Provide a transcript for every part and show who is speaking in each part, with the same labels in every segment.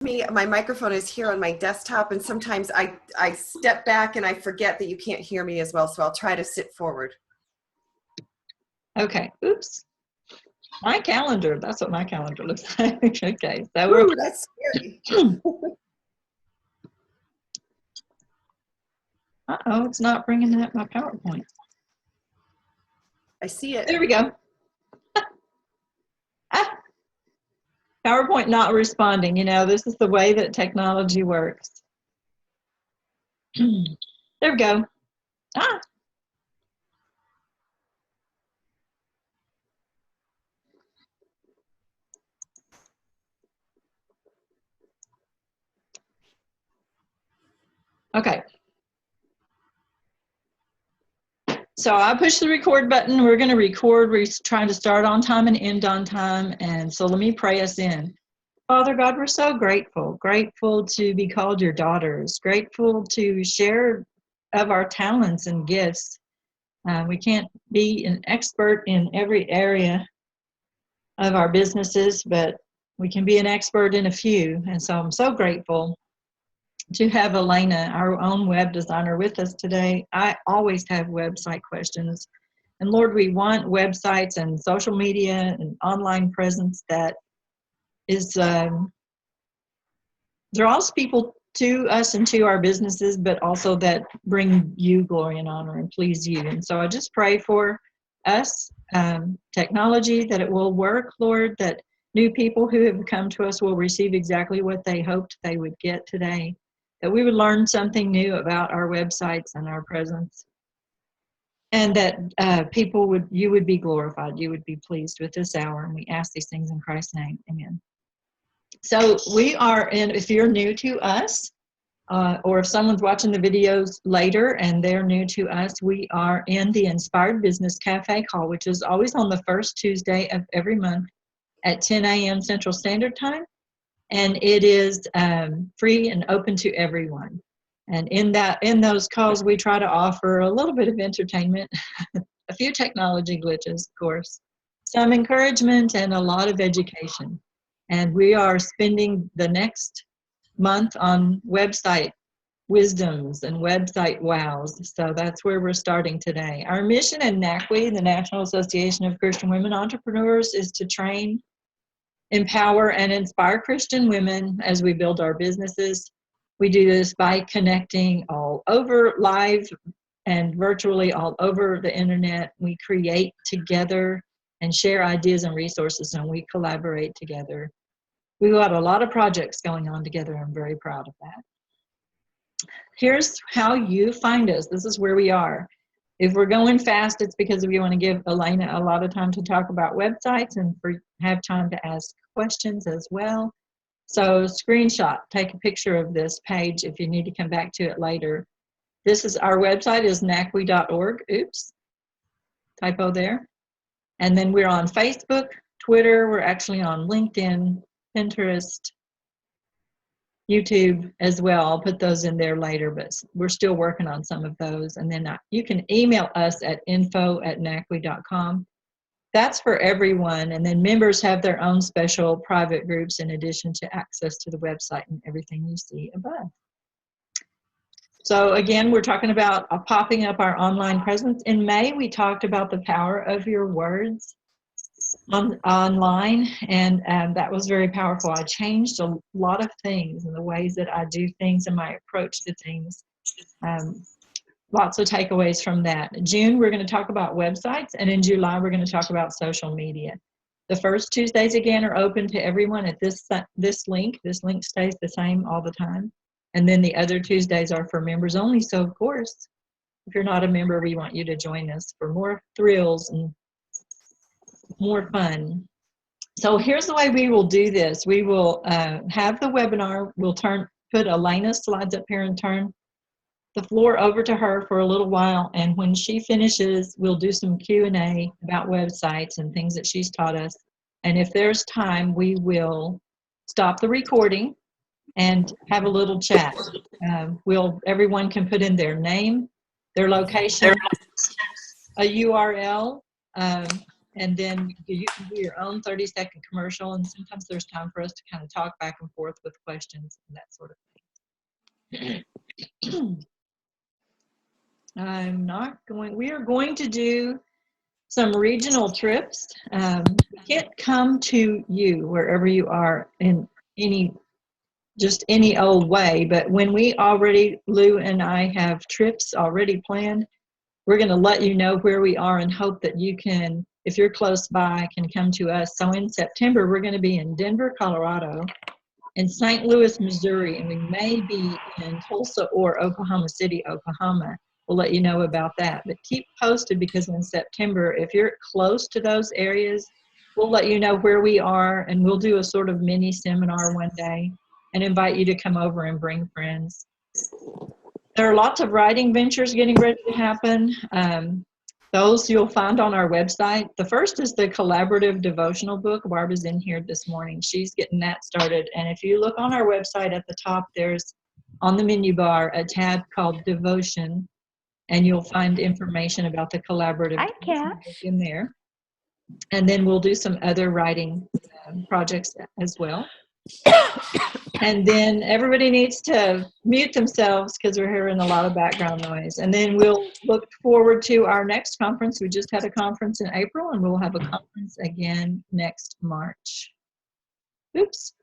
Speaker 1: Me, my microphone is here on my desktop, and sometimes I step back and I forget that you can't hear me as well, so I'll try to sit forward.
Speaker 2: Okay, oops. My calendar, that's what my calendar looks like. Okay, so
Speaker 1: Ooh, that's scary.
Speaker 2: Uh-oh, it's not bringing up my PowerPoint.
Speaker 1: I see it.
Speaker 2: There we go. PowerPoint not responding. You know, this is the way that technology works. There we go. Okay. So I push the record button. We're going to record. We're trying to start on time and end on time. And so let me pray us in. Father God, we're so grateful to be called your daughters, grateful to share of our talents and gifts. We can't be an expert in every area of our businesses, but we can be an expert in a few. And so I'm so grateful to have Eleina, our own web designer, with us today. I always have website questions. And Lord, we want websites and social media and online presence that is draws people to us and to our businesses, but also that bring you glory and honor and please you. And so I just pray for us, technology, that it will work, Lord, that new people who have come to us will receive exactly what they hoped they would get today, that we would learn something new about our websites and our presence, and that you would be glorified, you would be pleased with this hour. And we ask these things in Christ's name, amen. So we are in, if you're new to us, or if someone's watching the videos later and they're new to us, we are in the Inspired Business Cafe call, which is always on the first Tuesday of every month at 10 a.m. Central Standard Time. And it is free and open to everyone. And in those calls, we try to offer a little bit of entertainment, a few technology glitches, of course, some encouragement, and a lot of education. And we are spending the next month on website wisdoms and website wows. So that's where we're starting today. Our mission in NACWE, the National Association of Christian Women Entrepreneurs, is to train, empower, and inspire Christian women as we build our businesses. We do this by connecting all over, live and virtually all over the internet. We create together and share ideas and resources, and we collaborate together. We've got a lot of projects going on together. I'm very proud of that. Here's how you find us. This is where we are. If we're going fast, it's because we want to give Eleina a lot of time to talk about websites and have time to ask questions as well. So screenshot, take a picture of this page if you need to come back to it later. This is our website is nacwe.org. Oops, typo there. And then we're on Facebook, Twitter. We're actually on LinkedIn, Pinterest, YouTube as well. I'll put those in there later, but we're still working on some of those. And then you can email us at info@nacwe.com. That's for everyone. And then members have their own special private groups in addition to access to the website and everything you see above. So again, we're talking about popping up our online presence. In May, we talked about the power of your words online, and that was very powerful. I changed a lot of things in the ways that I do things and my approach to things. Lots of takeaways from that. In June, we're going to talk about websites, and in July, we're going to talk about social media. The first Tuesdays, again, are open to everyone at this link. This link stays the same all the time. And then the other Tuesdays are for members only. So, of course, if you're not a member, we want you to join us for more thrills and more fun. So here's the way we will do this. We will have the webinar. We'll put Eleina's slides up here and turn the floor over to her for a little while. And when she finishes, we'll do some Q&A about websites and things that she's taught us. And if there's time, we will stop the recording and have a little chat. Everyone can put in their name, their location, a URL, And then you can do your own 30-second commercial, and sometimes there's time for us to kind of talk back and forth with questions and that sort of thing. We are going to do some regional trips. We can't come to you wherever you are in just any old way, but when Lou and I have trips already planned, we're going to let you know where we are and hope that you can, if you're close by, can come to us. So in September, we're going to be in Denver, Colorado, in St. Louis, Missouri, and we may be in Tulsa or Oklahoma City, Oklahoma. We'll let you know about that. But keep posted, because in September, if you're close to those areas, we'll let you know where we are, and we'll do a sort of mini seminar one day and invite you to come over and bring friends. There are lots of writing ventures getting ready to happen. Those you'll find on our website. The first is the collaborative devotional book. Barbara's in here this morning. She's getting that started. And if you look on our website at the top, there's on the menu bar a tab called Devotion, and you'll find information about the collaborative devotional book in there. And then we'll do some other writing projects as well. And then everybody needs to mute themselves because we're hearing a lot of background noise. And then we'll look forward to our next conference. We just had a conference in April, and we'll have a conference again next March. Oops.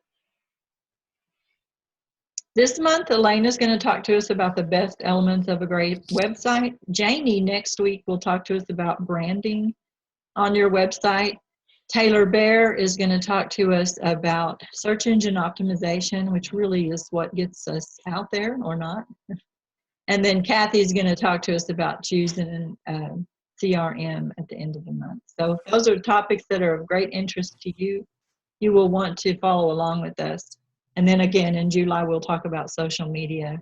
Speaker 2: This month, Elena's going to talk to us about the best elements of a great website. Janie next week will talk to us about branding on your website. Taylor Bear is going to talk to us about search engine optimization, which really is what gets us out there or not. And then Kathy's going to talk to us about choosing CRM at the end of the month. So if those are topics that are of great interest to you, you will want to follow along with us. And then again, in July, we'll talk about social media.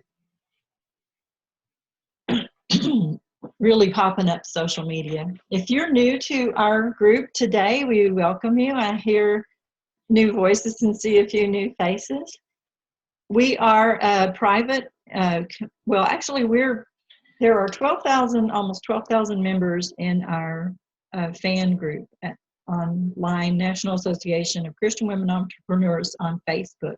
Speaker 2: Really popping up social media. If you're new to our group today, we welcome you. I hear new voices and see a few new faces. We are a private, well, actually there are 12,000, almost 12,000 members in our fan group online, National Association of Christian Women Entrepreneurs on Facebook.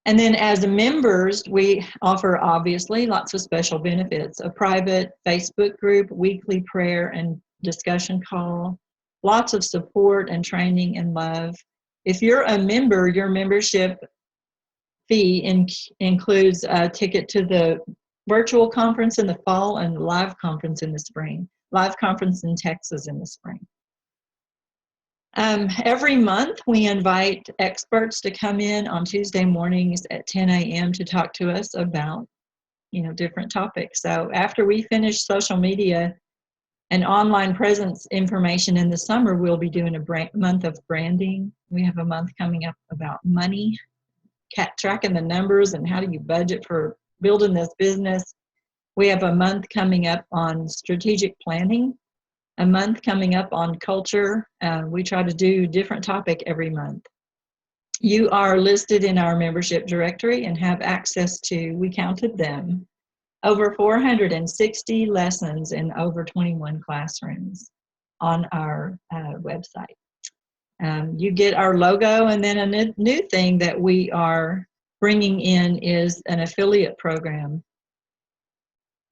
Speaker 2: And then as members, we offer, obviously, lots of special benefits. A private Facebook group, weekly prayer and discussion call, lots of support and training and love. If you're a member, your membership fee includes a ticket to the virtual conference in the fall and live conference in the spring. Live conference in Texas in the spring. Every month, we invite experts to come in on Tuesday mornings at 10 a.m. to talk to us about, different topics. So after we finish social media and online presence information in the summer, we'll be doing a month of branding. We have a month coming up about money, tracking the numbers and how do you budget for building this business. We have a month coming up on strategic planning. A month coming up on culture. We try to do a different topic every month. You are listed in our membership directory and have access to, we counted them, over 460 lessons in over 21 classrooms on our website. You get our logo, and then a new thing that we are bringing in is an affiliate program.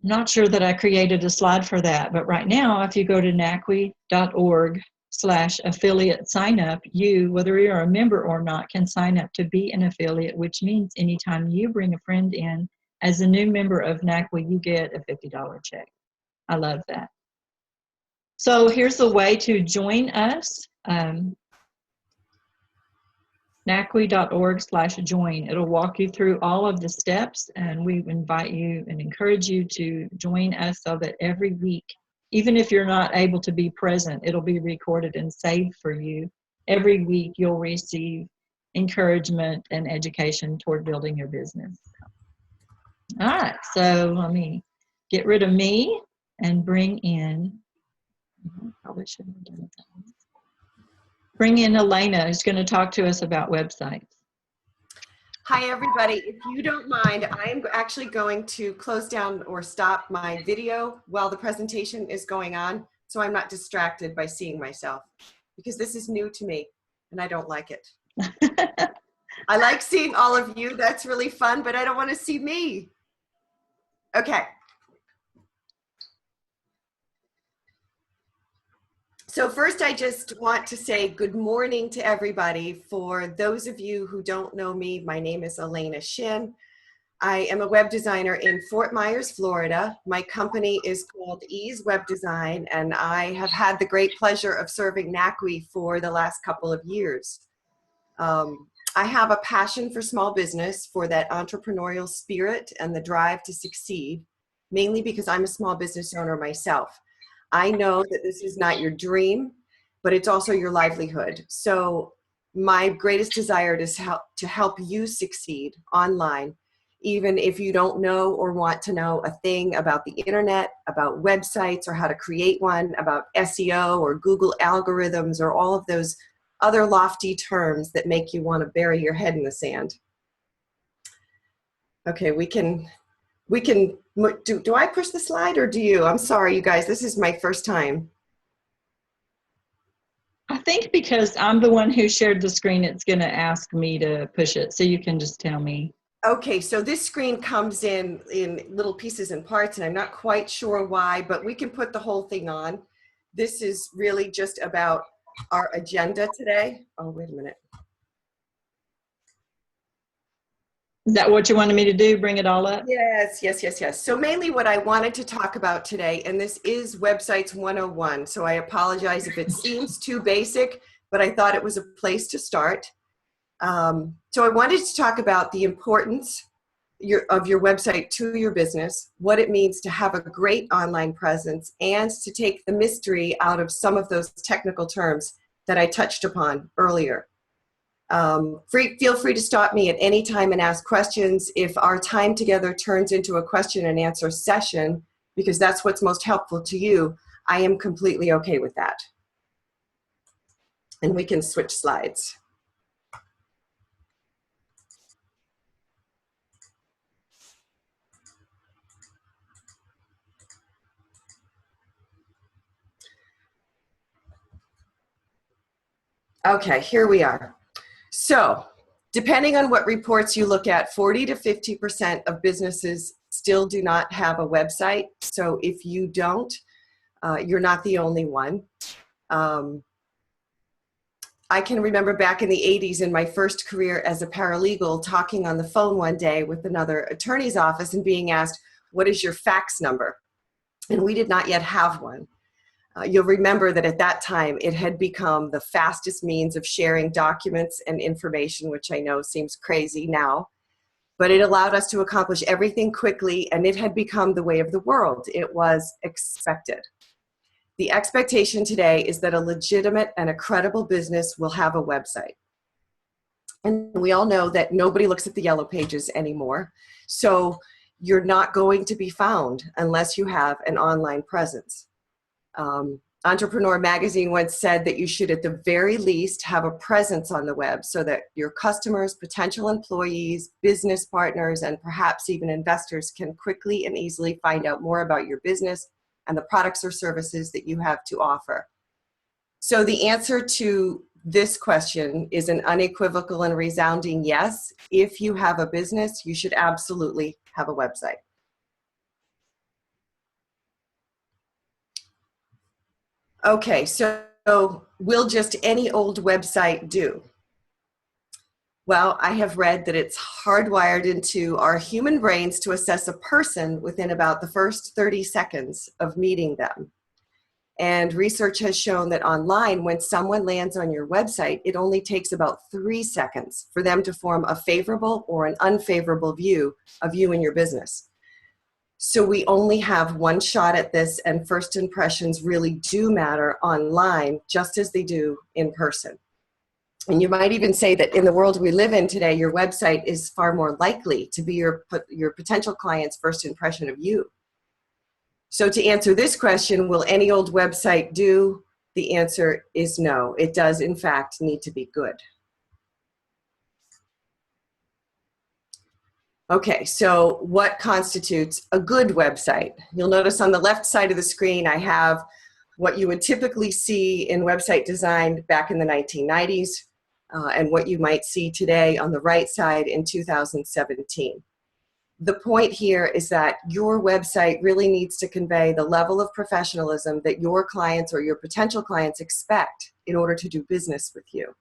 Speaker 2: Not sure that I created a slide for that, but right now, if you go to nacwe.org/affiliate sign up, whether you're a member or not, can sign up to be an affiliate, which means anytime you bring a friend in as a new member of NACWE, you get a $50 check. I love that. So here's the way to join us. nacwe.org/join. It'll walk you through all of the steps, and we invite you and encourage you to join us so that every week, even if you're not able to be present, it'll be recorded and saved for you. Every week you'll receive encouragement and education toward building your business. All right, so let me get rid of me and bring in, probably shouldn't have done that. Bring in Eleina, who's going to talk to us about websites.
Speaker 1: Hi, everybody. If you don't mind, I'm actually going to close down or stop my video while the presentation is going on. so I'm not distracted by seeing myself, because this is new to me and I don't like it. I like seeing all of you. That's really fun, but I don't want to see me. Okay. So first, I just want to say good morning to everybody. For those of you who don't know me, my name is Eleina Shinn. I am a web designer in Fort Myers, Florida. My company is called Ease Web Design, and I have had the great pleasure of serving NACWE for the last couple of years. I have a passion for small business, for that entrepreneurial spirit and the drive to succeed, mainly because I'm a small business owner myself. I know that this is not your dream, but it's also your livelihood. So my greatest desire is to help you succeed online, even if you don't know or want to know a thing about the internet, about websites or how to create one, about SEO or Google algorithms or all of those other lofty terms that make you want to bury your head in the sand. Okay, do I push the slide or do you? I'm sorry, you guys, this is my first time.
Speaker 2: I think because I'm the one who shared the screen, it's going to ask me to push it. So you can just tell me.
Speaker 1: Okay, so this screen comes in little pieces and parts, and I'm not quite sure why, but we can put the whole thing on. This is really just about our agenda today. Oh, wait a minute.
Speaker 2: Is that what you wanted me to do? Bring it all up?
Speaker 1: Yes, yes, yes, yes. So mainly what I wanted to talk about today, and this is Websites 101, so I apologize if it seems too basic, but I thought it was a place to start. So I wanted to talk about the importance of your website to your business, what it means to have a great online presence, and to take the mystery out of some of those technical terms that I touched upon earlier. Feel free to stop me at any time and ask questions. If our time together turns into a question and answer session, because that's what's most helpful to you, I am completely okay with that. And we can switch slides. Okay, here we are. So, depending on what reports you look at, 40 to 50% of businesses still do not have a website. So if you don't, you're not the only one. I can remember back in the 80s in my first career as a paralegal talking on the phone one day with another attorney's office and being asked, what is your fax number? And we did not yet have one. You'll remember that at that time, it had become the fastest means of sharing documents and information, which I know seems crazy now, but it allowed us to accomplish everything quickly, and it had become the way of the world. It was expected. The expectation today is that a legitimate and a credible business will have a website. And we all know that nobody looks at the yellow pages anymore, so you're not going to be found unless you have an online presence. Entrepreneur Magazine once said that you should at the very least have a presence on the web so that your customers, potential employees, business partners, and perhaps even investors can quickly and easily find out more about your business and the products or services that you have to offer. So the answer to this question is an unequivocal and resounding yes. If you have a business, you should absolutely have a website. Okay, so will just any old website do? Well, I have read that it's hardwired into our human brains to assess a person within about the first 30 seconds of meeting them. And research has shown that online, when someone lands on your website, it only takes about 3 seconds for them to form a favorable or an unfavorable view of you and your business. So we only have one shot at this, and first impressions really do matter online just as they do in person. And you might even say that in the world we live in today, your website is far more likely to be your potential client's first impression of you. So to answer this question, will any old website do? The answer is no. It does, in fact, need to be good. Okay, so what constitutes a good website? You'll notice on the left side of the screen, I have what you would typically see in website design back in the 1990s, and what you might see today on the right side in 2017. The point here is that your website really needs to convey the level of professionalism that your clients or your potential clients expect in order to do business with you.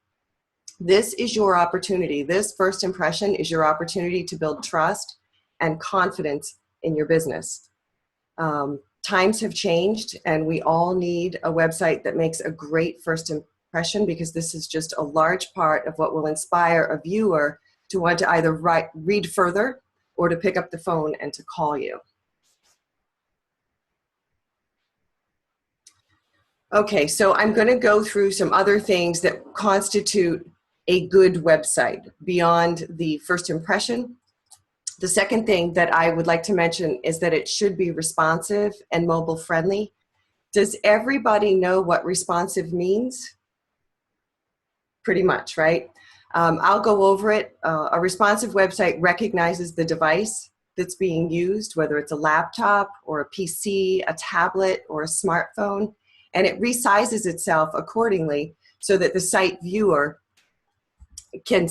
Speaker 1: This is your opportunity. This first impression is your opportunity to build trust and confidence in your business. Times have changed, and we all need a website that makes a great first impression, because this is just a large part of what will inspire a viewer to want to either read further or to pick up the phone and to call you. Okay, so I'm going to go through some other things that constitute a good website beyond the first impression. The second thing that I would like to mention is that it should be responsive and mobile friendly. Does everybody know what responsive means? Pretty much, right? I'll go over it. A responsive website recognizes the device that's being used, whether it's a laptop or a PC, a tablet, or a smartphone, and it resizes itself accordingly so that the site viewer can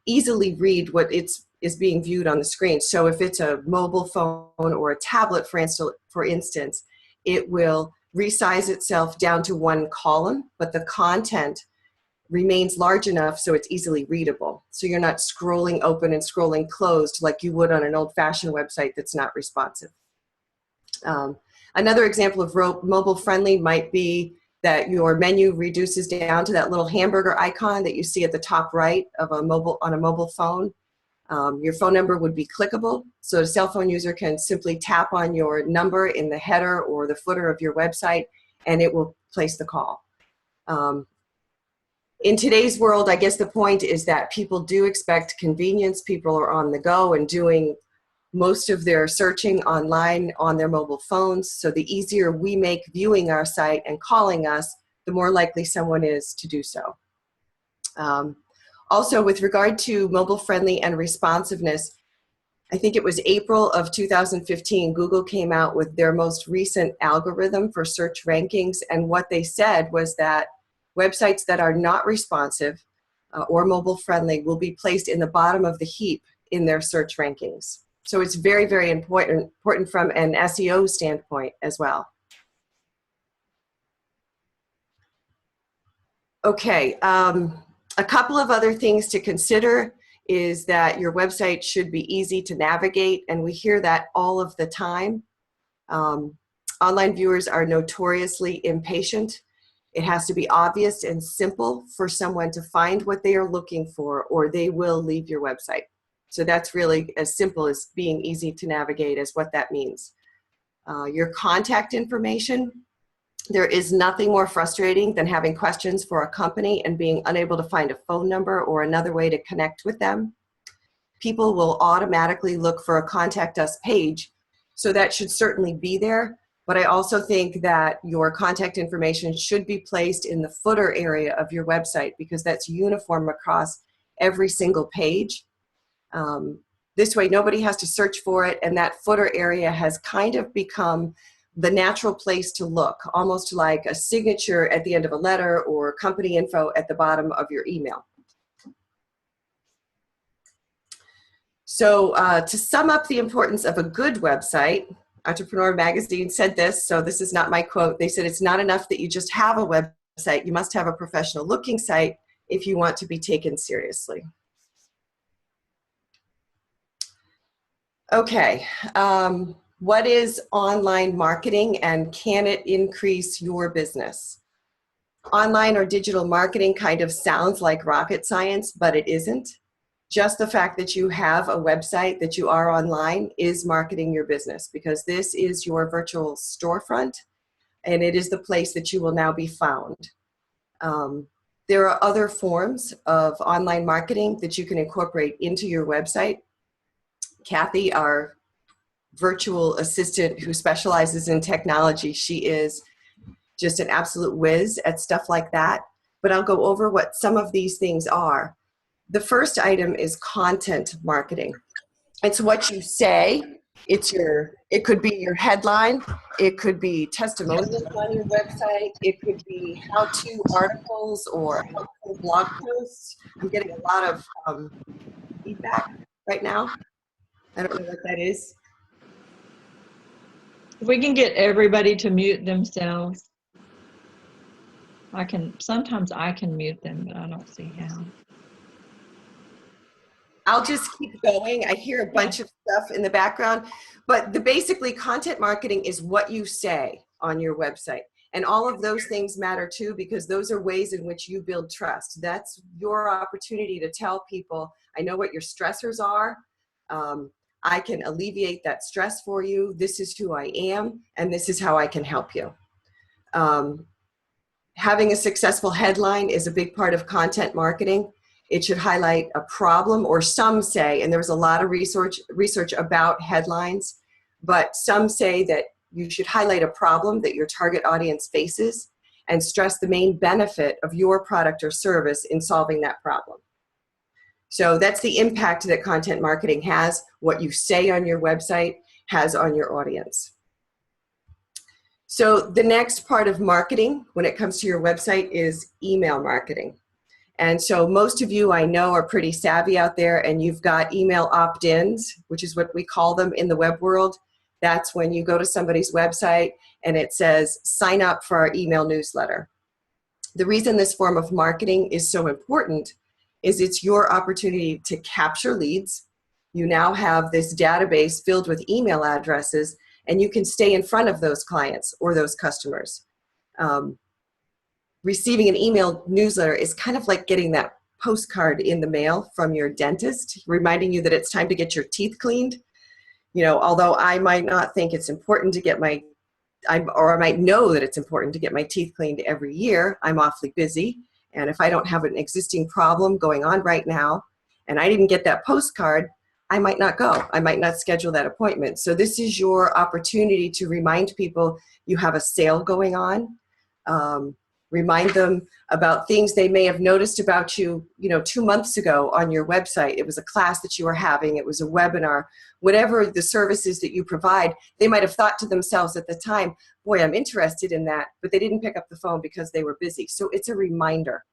Speaker 1: easily read what is being viewed on the screen. So if it's a mobile phone or a tablet, for instance, it will resize itself down to one column, but the content remains large enough so it's easily readable. So you're not scrolling open and scrolling closed like you would on an old-fashioned website that's not responsive. Another example of mobile friendly might be that your menu reduces down to that little hamburger icon that you see at the top right of on a mobile phone. Your phone number would be clickable, so a cell phone user can simply tap on your number in the header or the footer of your website, and it will place the call. In today's world, I guess the point is that people do expect convenience. People are on the go and doing most of their searching online on their mobile phones. So the easier we make viewing our site and calling us, the more likely someone is to do so. Also, with regard to mobile friendly and responsiveness, I think it was April of 2015, Google came out with their most recent algorithm for search rankings. And what they said was that websites that are not responsive or mobile friendly will be placed in the bottom of the heap in their search rankings. So it's very, very important from an SEO standpoint as well. Okay, a couple of other things to consider is that your website should be easy to navigate, and we hear that all of the time. Online viewers are notoriously impatient. It has to be obvious and simple for someone to find what they are looking for, or they will leave your website. So that's really as simple as being easy to navigate as what that means. Your contact information. There is nothing more frustrating than having questions for a company and being unable to find a phone number or another way to connect with them. People will automatically look for a contact us page, so that should certainly be there. But I also think that your contact information should be placed in the footer area of your website, because that's uniform across every single page. This way nobody has to search for it, and that footer area has kind of become the natural place to look, almost like a signature at the end of a letter or company info at the bottom of your email. So to sum up the importance of a good website, Entrepreneur Magazine said this, so this is not my quote. They said, it's not enough that you just have a website. You must have a professional looking site if you want to be taken seriously. Okay, what is online marketing, and can it increase your business? Online or digital marketing kind of sounds like rocket science, but it isn't. Just the fact that you have a website, that you are online, is marketing your business, because this is your virtual storefront, and it is the place that you will now be found. There are other forms of online marketing that you can incorporate into your website. Kathy, our virtual assistant who specializes in technology, she is just an absolute whiz at stuff like that. But I'll go over what some of these things are. The first item is content marketing. It's what you say it could be your headline, it could be testimonials on your website, it could be how-to articles or helpful blog posts. I'm getting a lot of feedback right now. I don't know what that is.
Speaker 2: If we can get everybody to mute themselves, sometimes I can mute them, but I don't see how.
Speaker 1: I'll just keep going. I hear a bunch of stuff in the background, but basically content marketing is what you say on your website. And all of those things matter too, because those are ways in which you build trust. That's your opportunity to tell people, I know what your stressors are. I can alleviate that stress for you. This is who I am, and this is how I can help you. Having a successful headline is a big part of content marketing. It should highlight a problem, or some say, and there was a lot of research about headlines, but some say that you should highlight a problem that your target audience faces and stress the main benefit of your product or service in solving that problem. So that's the impact that content marketing has. What you say on your website has on your audience. So the next part of marketing when it comes to your website is email marketing. And so most of you I know are pretty savvy out there, and you've got email opt-ins, which is what we call them in the web world. That's when you go to somebody's website and it says, sign up for our email newsletter. The reason this form of marketing is so important is it's your opportunity to capture leads. You now have this database filled with email addresses, and you can stay in front of those clients or those customers. Receiving an email newsletter is kind of like getting that postcard in the mail from your dentist, reminding you that it's time to get your teeth cleaned. You know, although I might not think it's important to get I might know that it's important to get my teeth cleaned every year. I'm awfully busy. And if I don't have an existing problem going on right now, and I didn't get that postcard, I might not go. I might not schedule that appointment. So this is your opportunity to remind people you have a sale going on. Remind them about things they may have noticed about you, 2 months ago on your website. It was a class that you were having. It was a webinar. Whatever the services that you provide, they might have thought to themselves at the time, boy, I'm interested in that, but they didn't pick up the phone because they were busy. So it's a reminder.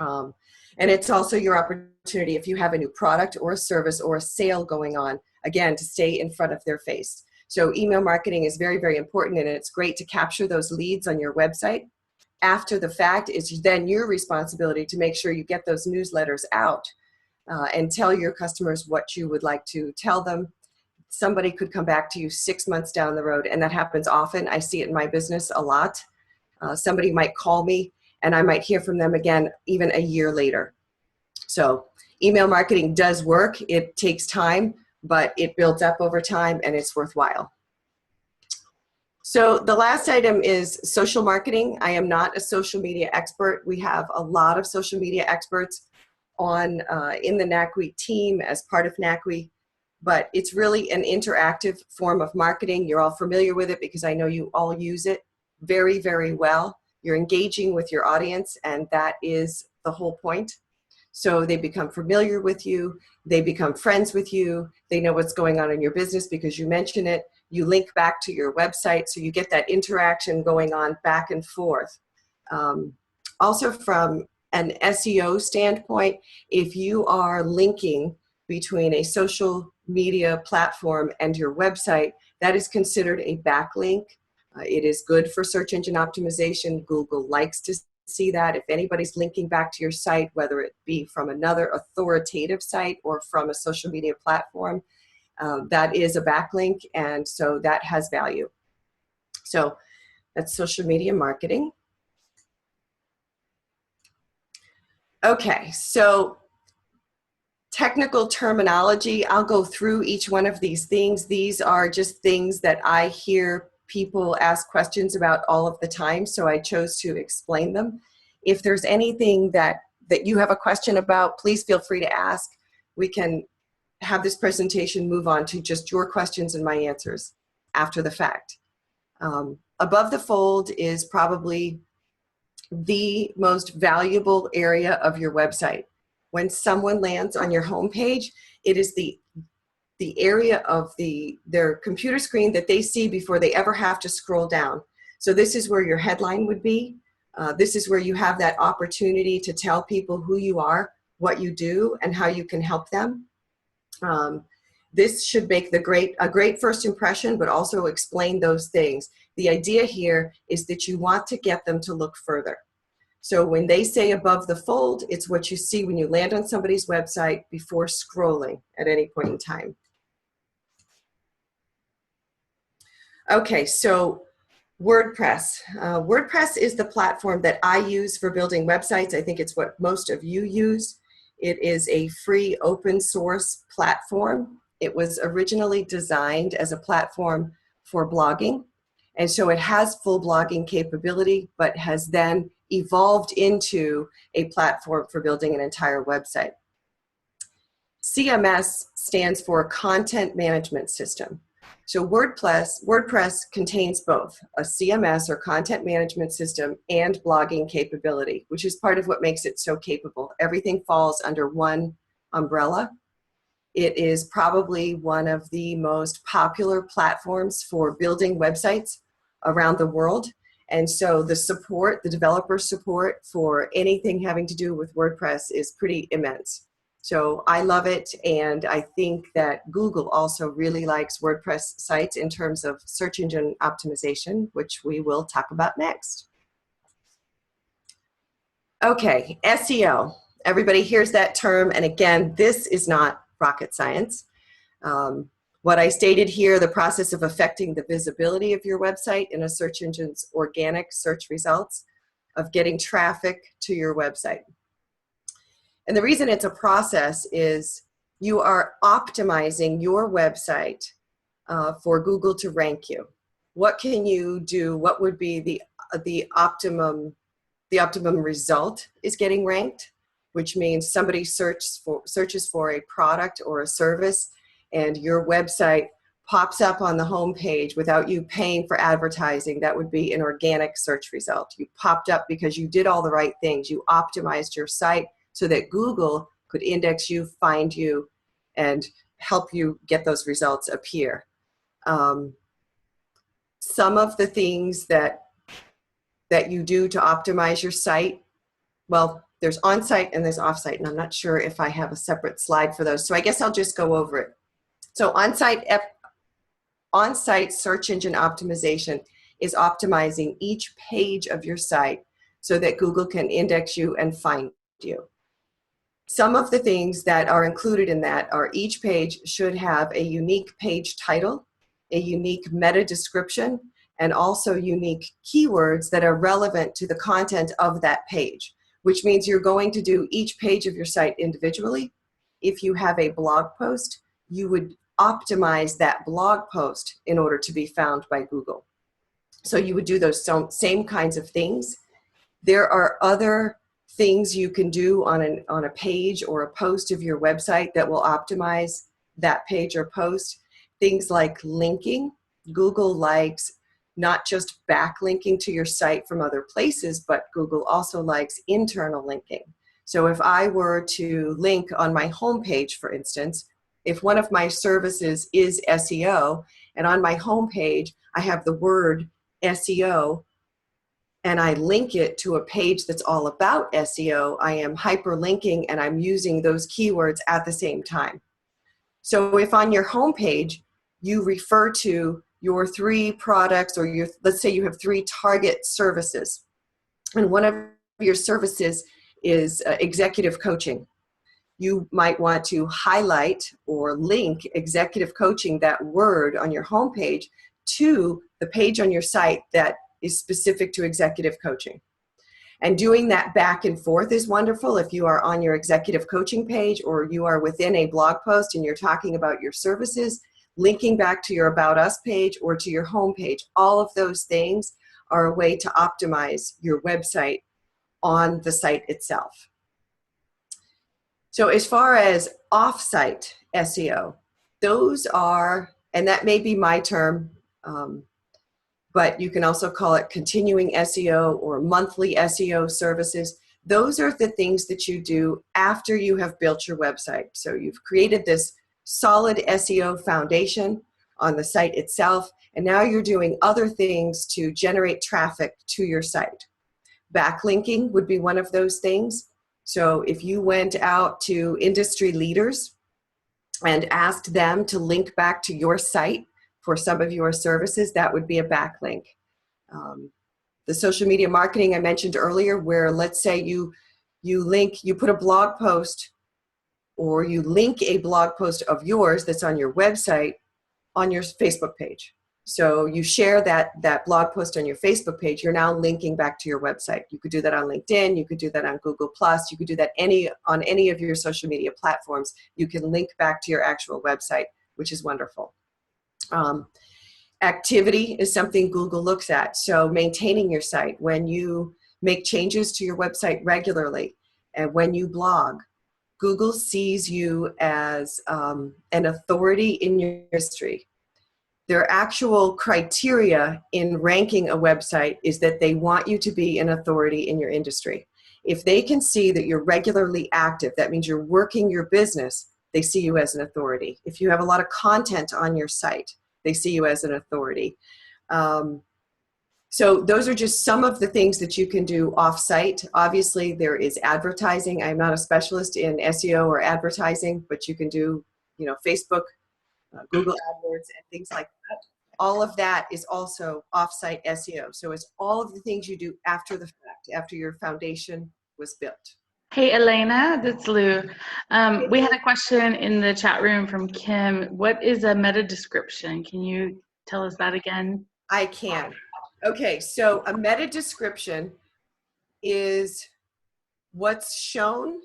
Speaker 1: And it's also your opportunity if you have a new product or a service or a sale going on, again, to stay in front of their face. So email marketing is very, very important, and it's great to capture those leads on your website. After the fact, it's then your responsibility to make sure you get those newsletters out and tell your customers what you would like to tell them. Somebody could come back to you 6 months down the road, and that happens often. I see it in my business a lot. Somebody might call me, and I might hear from them again even a year later. So email marketing does work. It takes time, but it builds up over time, and it's worthwhile. So the last item is social marketing. I am not a social media expert. We have a lot of social media experts on in the NACWE team as part of NACWE, but it's really an interactive form of marketing. You're all familiar with it because I know you all use it very, very well. You're engaging with your audience, and that is the whole point. So they become familiar with you, they become friends with you, they know what's going on in your business because you mention it, you link back to your website, so you get that interaction going on back and forth. Also from an SEO standpoint, if you are linking between a social media platform and your website, that is considered a backlink. It is good for search engine optimization. Google likes to see that. If anybody's linking back to your site, whether it be from another authoritative site or from a social media platform, that is a backlink, and so that has value. So that's social media marketing. Okay, so technical terminology, I'll go through each one of these things. These are just things that I hear people ask questions about all of the time, so I chose to explain them. If there's anything that you have a question about, please feel free to ask. We can have this presentation move on to just your questions and my answers after the fact. Above the fold is probably the most valuable area of your website. When someone lands on your homepage, it is the the area of their computer screen that they see before they ever have to scroll down. So this is where your headline would be. This is where you have that opportunity to tell people who you are, what you do, and how you can help them. This should make a great first impression, but also explain those things. The idea here is that you want to get them to look further. So when they say above the fold, it's what you see when you land on somebody's website before scrolling at any point in time. Okay, so WordPress. WordPress is the platform that I use for building websites. I think it's what most of you use. It is a free open source platform. It was originally designed as a platform for blogging. And so it has full blogging capability, but has then evolved into a platform for building an entire website. CMS stands for Content Management System. So WordPress contains both a CMS or content management system and blogging capability, which is part of what makes it so capable. Everything falls under one umbrella. It is probably one of the most popular platforms for building websites around the world. And so the developer support for anything having to do with WordPress is pretty immense. So I love it, and I think that Google also really likes WordPress sites in terms of search engine optimization, which we will talk about next. Okay, SEO. Everybody hears that term, and again, this is not rocket science. What I stated here, the process of affecting the visibility of your website in a search engine's organic search results, of getting traffic to your website. And the reason it's a process is you are optimizing your website for Google to rank you. What can you do? What would be the optimum result is getting ranked, which means somebody searches for a product or a service, and your website pops up on the home page without you paying for advertising. That would be an organic search result. You popped up because you did all the right things. You optimized your site so that Google could index you, find you, and help you get those results appear. Some of the things that you do to optimize your site, well, there's on-site and there's off-site, and I'm not sure if I have a separate slide for those, so I guess I'll just go over it. So on-site search engine optimization is optimizing each page of your site so that Google can index you and find you. Some of the things that are included in that are each page should have a unique page title, a unique meta description, and also unique keywords that are relevant to the content of that page, which means you're going to do each page of your site individually. If you have a blog post, you would optimize that blog post in order to be found by Google. So you would do those same kinds of things. There are other things you can do on a page or a post of your website that will optimize that page or post. Things like linking. Google likes not just backlinking to your site from other places, but Google also likes internal linking. So if I were to link on my homepage, for instance, if one of my services is SEO, and on my homepage I have the word SEO, and I link it to a page that's all about SEO, I am hyperlinking and I'm using those keywords at the same time. So if on your homepage you refer to your 3 products, or let's say you have 3 target services, and one of your services is executive coaching, you might want to highlight or link executive coaching, that word on your homepage, to the page on your site that is specific to executive coaching. And doing that back and forth is wonderful. If you are on your executive coaching page, or you are within a blog post and you're talking about your services, linking back to your About Us page or to your home page, all of those things are a way to optimize your website on the site itself. So as far as off-site SEO, those are, and that may be my term, but you can also call it continuing SEO or monthly SEO services. Those are the things that you do after you have built your website. So you've created this solid SEO foundation on the site itself, and now you're doing other things to generate traffic to your site. Backlinking would be one of those things. So if you went out to industry leaders and asked them to link back to your site for some of your services, that would be a backlink. The social media marketing I mentioned earlier, where let's say you put a blog post, or you link a blog post of yours that's on your website on your Facebook page. So you share that blog post on your Facebook page, you're now linking back to your website. You could do that on LinkedIn, you could do that on Google+, you could do that on any of your social media platforms. You can link back to your actual website, which is wonderful. Activity is something Google looks at. So maintaining your site, when you make changes to your website regularly, and when you blog, Google sees you as an authority in your industry. Their actual criteria in ranking a website is that they want you to be an authority in your industry. If they can see that you're regularly active, that means you're working your business, they see you as an authority. If you have a lot of content on your site, they see you as an authority. So those are just some of the things that you can do off-site. Obviously, there is advertising. I'm not a specialist in SEO or advertising, but you can do, Facebook, Google AdWords, and things like that. All of that is also off-site SEO. So it's all of the things you do after the fact, after your foundation was built.
Speaker 3: Hey, Eleina, that's Lou. We had a question in the chat room from Kim. What is a meta description? Can you tell us that again?
Speaker 1: I can. Okay, so a meta description is what's shown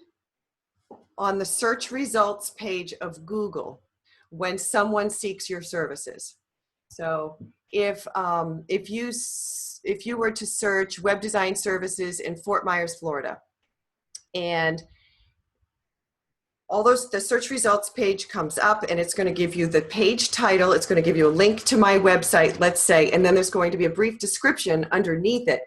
Speaker 1: on the search results page of Google when someone seeks your services. So if you were to search web design services in Fort Myers, Florida, and the search results page comes up, and it's going to give you the page title, it's going to give you a link to my website, let's say, and then there's going to be a brief description underneath it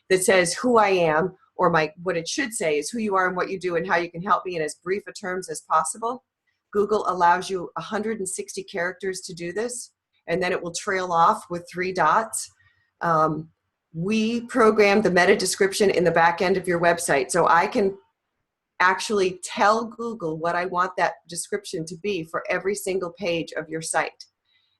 Speaker 1: that says who I am, or what it should say is who you are and what you do and how you can help me in as brief a terms as possible. Google allows you 160 characters to do this, and then it will trail off with 3 dots. We program the meta description in the back end of your website, so I can actually tell Google what I want that description to be for every single page of your site.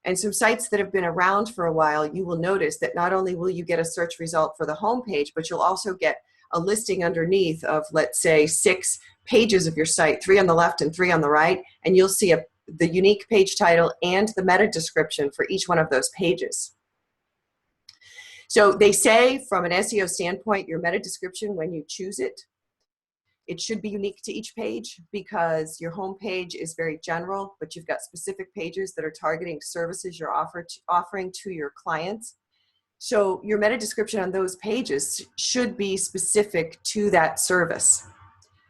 Speaker 1: And some sites that have been around for a while, you will notice that not only will you get a search result for the home page, but you'll also get a listing underneath of, let's say, 6 pages of your site, 3 on the left and 3 on the right, and you'll see the unique page title and the meta description for each one of those pages. So they say from an SEO standpoint, your meta description, when you choose it, it should be unique to each page, because your home page is very general, but you've got specific pages that are targeting services you're offering to your clients. So your meta description on those pages should be specific to that service.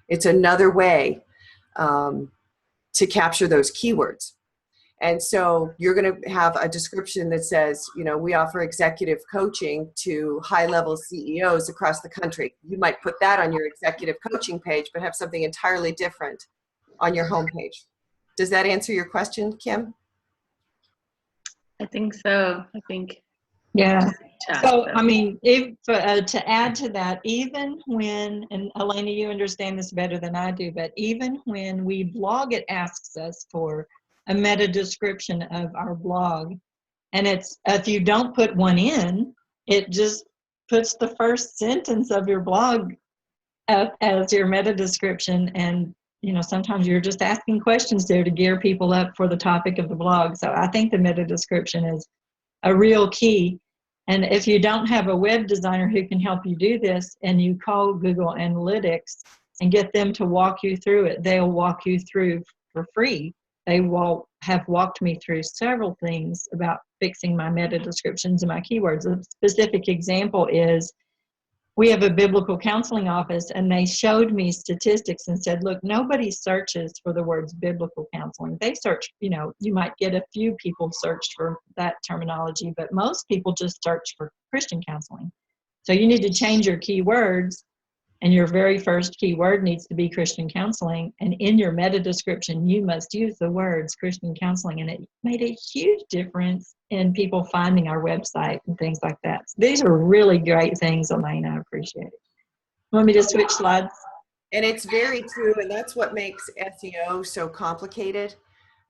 Speaker 1: It's another way to capture those keywords. And so you're going to have a description that says, we offer executive coaching to high-level CEOs across the country. You might put that on your executive coaching page, but have something entirely different on your homepage. Does that answer your question, Kim?
Speaker 3: I think so.
Speaker 2: Yeah. So, I mean, if to add to that, even when, and Eleina, you understand this better than I do, but even when we blog, it asks us for a meta description of our blog. And it's, if you don't put one in, it just puts the first sentence of your blog up as your meta description. And, sometimes you're just asking questions there to gear people up for the topic of the blog. So I think the meta description is a real key. And if you don't have a web designer who can help you do this, and you call Google Analytics and get them to walk you through it, they'll walk you through for free. They will have walked me through several things about fixing my meta descriptions and my keywords. A specific example is, we have a biblical counseling office, and they showed me statistics and said, look, nobody searches for the words biblical counseling. They search, you might get a few people searched for that terminology, but most people just search for Christian counseling. So you need to change your keywords And your very first keyword needs to be Christian counseling. And in your meta description, you must use the words Christian counseling. And it made a huge difference in people finding our website and things like that. So these are really great things, Eleina. I appreciate it. Want me to switch slides?
Speaker 1: And it's very true, and that's what makes SEO so complicated.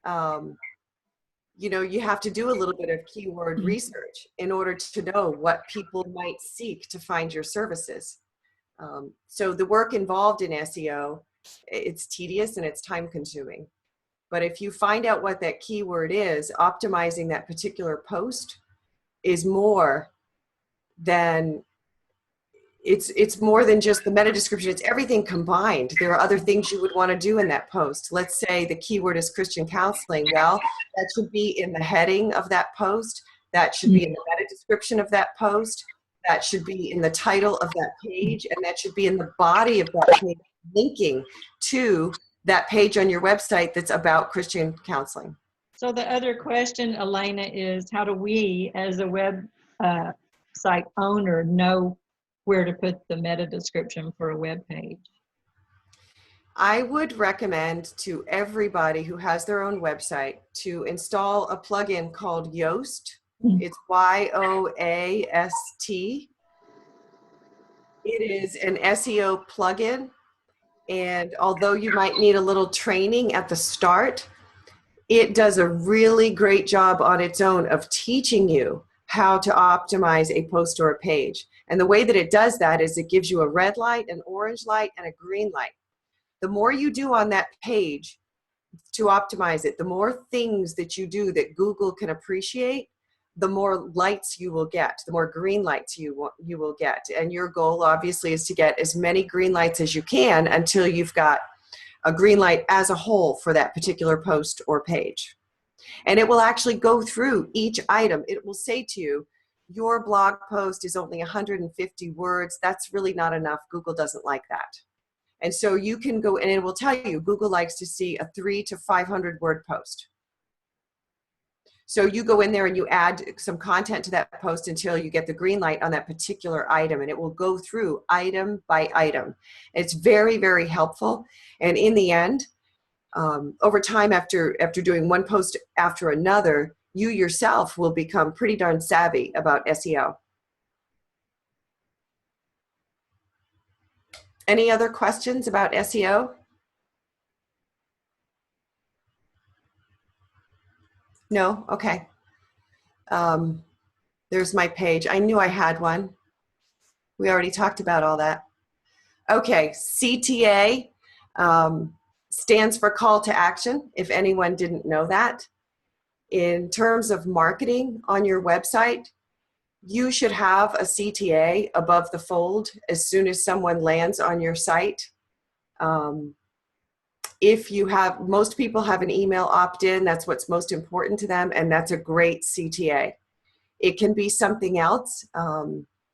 Speaker 1: You know, you have to do a little bit of keyword research in order to know what people might seek to find your services. So the work involved in SEO, it's tedious and it's time consuming. But if you find out what that keyword is, optimizing that particular post is more than, it's more than just the meta description. It's everything combined. There are other things you would want to do in that post. Let's say the keyword is Christian counseling. Well, that should be in the heading of that post. That should be in the meta description of that post. That should be in the title of that page, and that should be in the body of that page, linking to that page on your website that's about Christian counseling.
Speaker 2: So the other question, Eleina, is how do we as a web site owner know where to put the meta description for a web page?
Speaker 1: I would recommend to everybody who has their own website to install a plugin called Yoast. It's Y-O-A-S-T. It is an SEO plugin, and although you might need a little training at the start, it does a really great job on its own of teaching you how to optimize a post or a page. And the way that it does that is it gives you a red light, an orange light, and a green light. The more you do on that page to optimize it, the more things that you do that Google can appreciate, the more lights you will get, the more green lights you will get. And your goal obviously is to get as many green lights as you can until you've got a green light as a whole for that particular post or page. And it will actually go through each item. It will say to you, your blog post is only 150 words. That's really not enough. Google doesn't like that. And so you can go, and it will tell you, Google likes to see a 300 to 500 word post. So you go in there and you add some content to that post until you get the green light on that particular item, and it will go through item by item. It's very, very helpful. And in the end, over time, after doing one post after another, you yourself will become pretty darn savvy about SEO. Any other questions about SEO? No? Okay. There's my page. I knew I had one. We already talked about all that. Okay, CTA stands for call to action, if anyone didn't know that. In terms of marketing on your website, you should have a CTA above the fold as soon as someone lands on your site. If you have, most people have an email opt-in, that's what's most important to them, and that's a great CTA. It can be something else.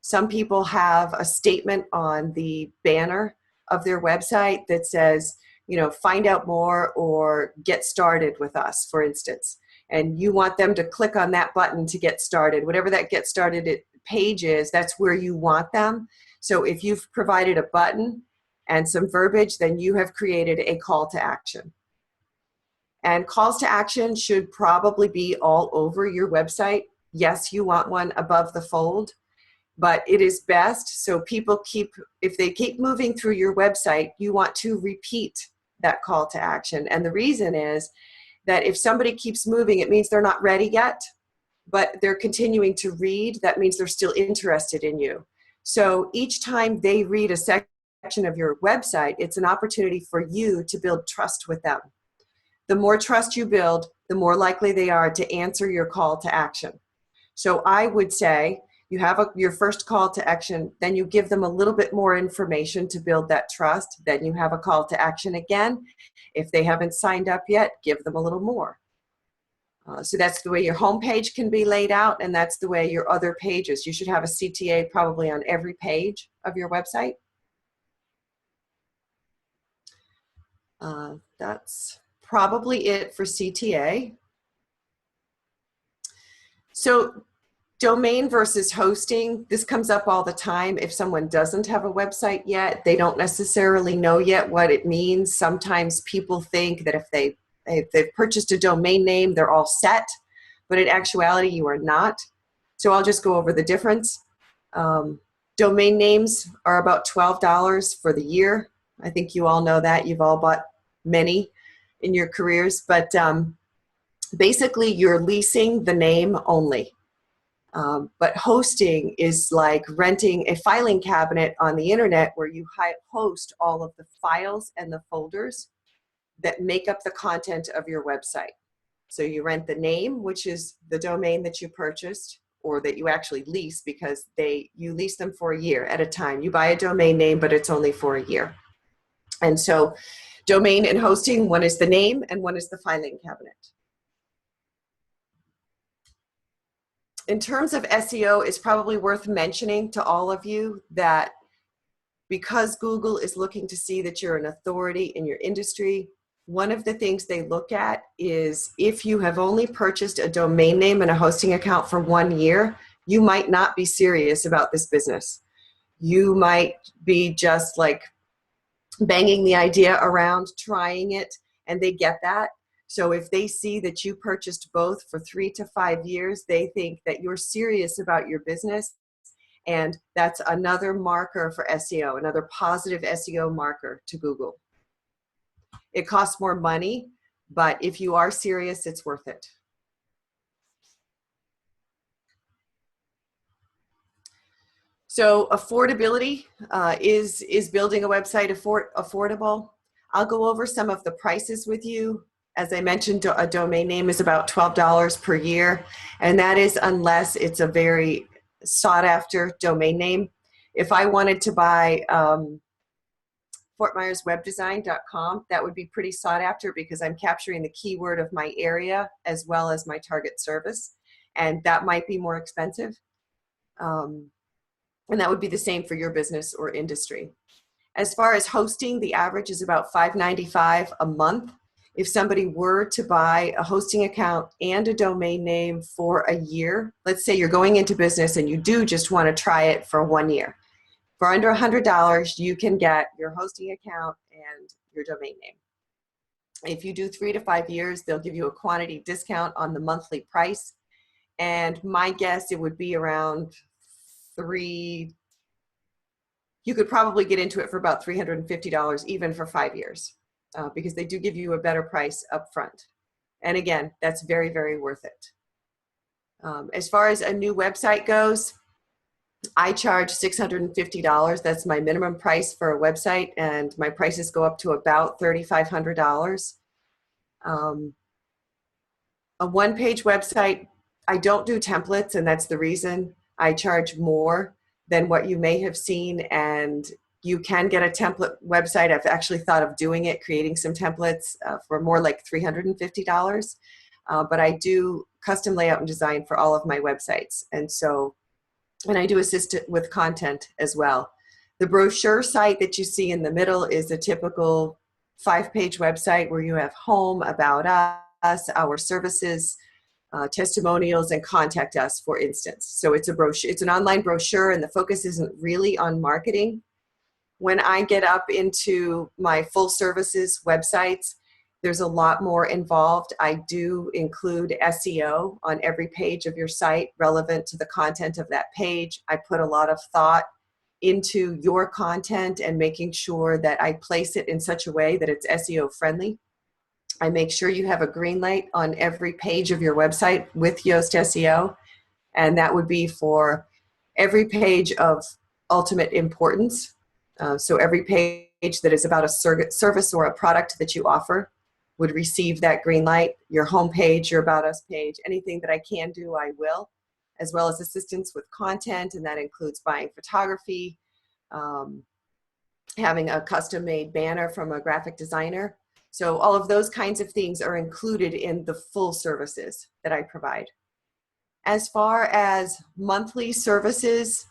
Speaker 1: Some people have a statement on the banner of their website that says, you know, find out more or get started with us, for instance. And you want them to click on that button to get started. Whatever that get started page is, that's where you want them. So if you've provided a button and some verbiage, then you have created a call to action. And calls to action should probably be all over your website. Yes, you want one above the fold, but it is best so people if they keep moving through your website, you want to repeat that call to action. And the reason is that if somebody keeps moving, it means they're not ready yet, but they're continuing to read. That means they're still interested in you. So each time they read a section of your website, it's an opportunity for you to build trust with them. The more trust you build, the more likely they are to answer your call to action. So I would say you have your first call to action, then you give them a little bit more information to build that trust, then you have a call to action again. If they haven't signed up yet, give them a little more. So that's the way your homepage can be laid out, and that's the way your other pages. You should have a CTA probably on every page of your website. That's probably it for CTA. So Domain versus hosting, this comes up all the time. If someone doesn't have a website yet, they don't necessarily know yet what it means. Sometimes people think that if they've purchased a domain name, they're all set, but in actuality, you are not. So I'll just go over the difference. Domain names are about $12 for the year. I think you all know that. You've all bought many in your careers, but basically you're leasing the name only. But hosting is like renting a filing cabinet on the internet where you host all of the files and the folders that make up the content of your website. So you rent the name, which is the domain that you purchased or that you actually lease, because you lease them for a year at a time. You buy a domain name, but it's only for a year. And so domain and hosting, one is the name and one is the filing cabinet. In terms of SEO, it's probably worth mentioning to all of you that because Google is looking to see that you're an authority in your industry, one of the things they look at is if you have only purchased a domain name and a hosting account for 1 year, you might not be serious about this business. You might be just like banging the idea around, trying it, and they get that. So if they see that you purchased both for 3 to 5 years, they think that you're serious about your business. And that's another marker for SEO, another positive SEO marker to Google. It costs more money, but if you are serious, it's worth it. So affordability is building a website affordable. I'll go over some of the prices with you. As I mentioned, a domain name is about $12 per year, and that is unless it's a very sought-after domain name. If I wanted to buy fortmyerswebdesign.com, that would be pretty sought after because I'm capturing the keyword of my area as well as my target service, and that might be more expensive. And that would be the same for your business or industry. As far as hosting, the average is about $5.95 a month. If somebody were to buy a hosting account and a domain name for a year, let's say you're going into business and you do just want to try it for 1 year. For under $100, you can get your hosting account and your domain name. If you do 3 to 5 years, they'll give you a quantity discount on the monthly price. And my guess, it would be around you could probably get into it for about $350 even for 5 years because they do give you a better price up front. And again, that's very, very worth it. As far as a new website goes, I charge $650. That's my minimum price for a website, and my prices go up to about $3,500. A one-page website, I don't do templates, and that's the reason I charge more than what you may have seen, and you can get a template website. I've actually thought of doing it, creating some templates for more like $350, but I do custom layout and design for all of my websites, and I do assist with content as well. The brochure site that you see in the middle is a typical 5-page website where you have home, about us, our services, testimonials, and contact us, for instance. So it's a brochure. It's an online brochure, and the focus isn't really on marketing. When I get up into my full services websites, there's a lot more involved. I do include SEO on every page of your site relevant to the content of that page. I put a lot of thought into your content and making sure that I place it in such a way that it's SEO friendly. I make sure you have a green light on every page of your website with Yoast SEO, and that would be for every page of ultimate importance. So every page that is about a service or a product that you offer would receive that green light. Your home page, your About Us page, anything that I can do, I will, as well as assistance with content, and that includes buying photography, having a custom-made banner from a graphic designer. So all of those kinds of things are included in the full services that I provide. As far as monthly services,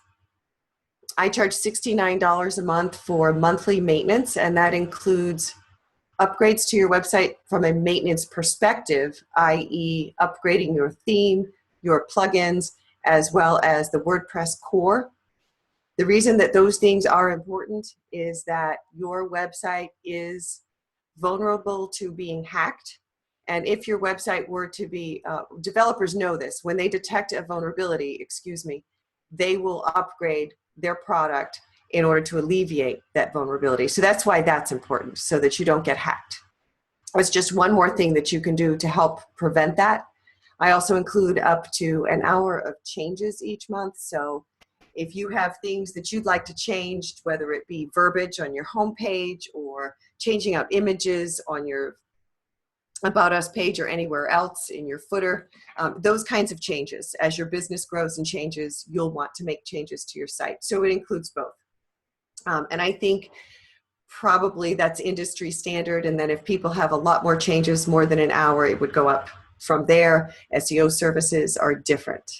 Speaker 1: I charge $69 a month for monthly maintenance, and that includes upgrades to your website from a maintenance perspective, i.e. upgrading your theme, your plugins, as well as the WordPress core. The reason that those things are important is that your website is vulnerable to being hacked. And if your website were to be, developers know this, when they detect a vulnerability, they will upgrade their product in order to alleviate that vulnerability. So that's why that's important, so that you don't get hacked. It's just one more thing that you can do to help prevent that. I also include up to an hour of changes each month. So if you have things that you'd like to change, whether it be verbiage on your homepage or changing out images on your About Us page or anywhere else in your footer, those kinds of changes. As your business grows and changes, you'll want to make changes to your site. So it includes both. And I think probably that's industry standard. And then if people have a lot more changes, more than an hour, it would go up from there. SEO services are different.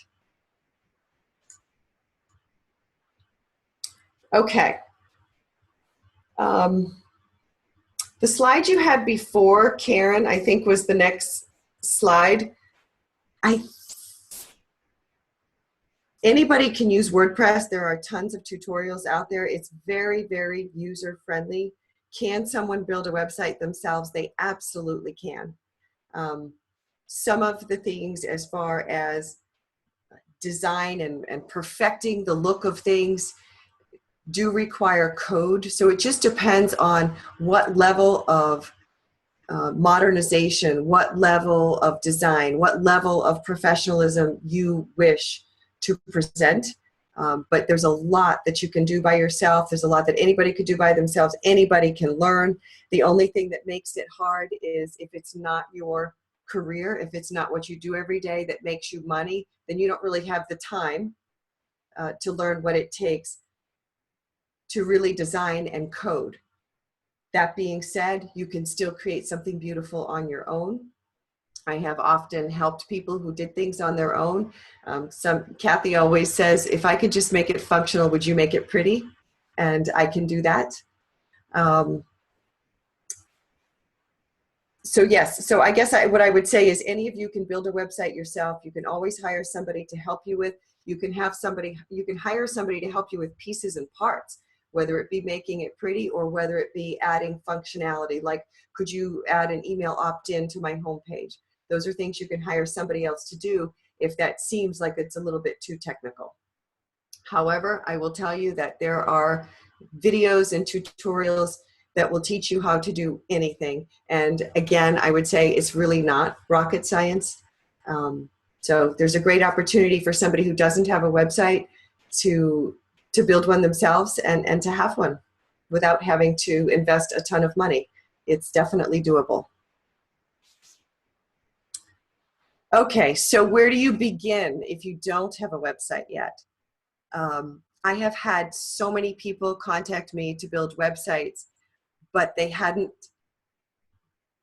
Speaker 1: Okay. The slide you had before, Karen, I think was the next slide. Anybody can use WordPress. There are tons of tutorials out there. It's very, very user-friendly. Can someone build a website themselves? They absolutely can. Some of the things as far as design and perfecting the look of things do require code. So it just depends on what level of modernization, what level of design, what level of professionalism you wish to present. But there's a lot that you can do by yourself. There's a lot that anybody could do by themselves. Anybody can learn. The only thing that makes it hard is if it's not your career, if it's not what you do every day that makes you money, then you don't really have the time to learn what it takes to really design and code. That being said, you can still create something beautiful on your own. I have often helped people who did things on their own. Kathy always says, if I could just make it functional, would you make it pretty? And I can do that. So yes, so I guess what I would say is any of you can build a website yourself. You can always hire somebody to help you with. You can hire somebody to help you with pieces and parts, whether it be making it pretty or whether it be adding functionality. Like, could you add an email opt-in to my homepage? Those are things you can hire somebody else to do if that seems like it's a little bit too technical. However, I will tell you that there are videos and tutorials that will teach you how to do anything. And again, I would say it's really not rocket science. So there's a great opportunity for somebody who doesn't have a website to build one themselves and to have one without having to invest a ton of money. It's definitely doable. Okay, so where do you begin if you don't have a website yet? I have had so many people contact me to build websites, but they hadn't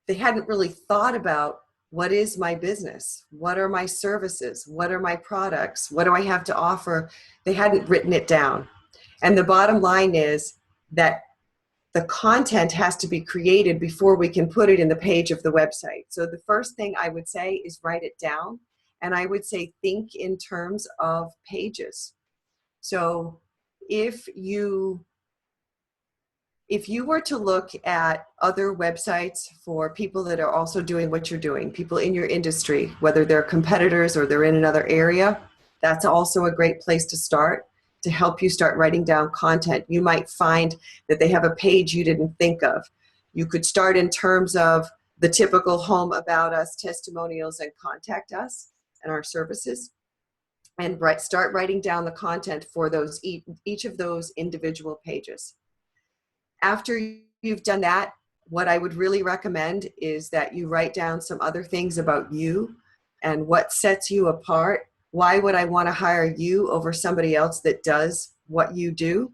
Speaker 1: really thought about, what is my business? What are my services? What are my products? What do I have to offer? They hadn't written it down. And the bottom line is that the content has to be created before we can put it in the page of the website. So the first thing I would say is write it down. And I would say think in terms of pages. So if you were to look at other websites for people that are also doing what you're doing, people in your industry, whether they're competitors or they're in another area, that's also a great place to start to help you start writing down content. You might find that they have a page you didn't think of. You could start in terms of the typical home, about us, testimonials, and contact us and our services, and start writing down the content for those each of those individual pages. After you've done that, what I would really recommend is that you write down some other things about you and what sets you apart. Why would I want to hire you over somebody else that does what you do?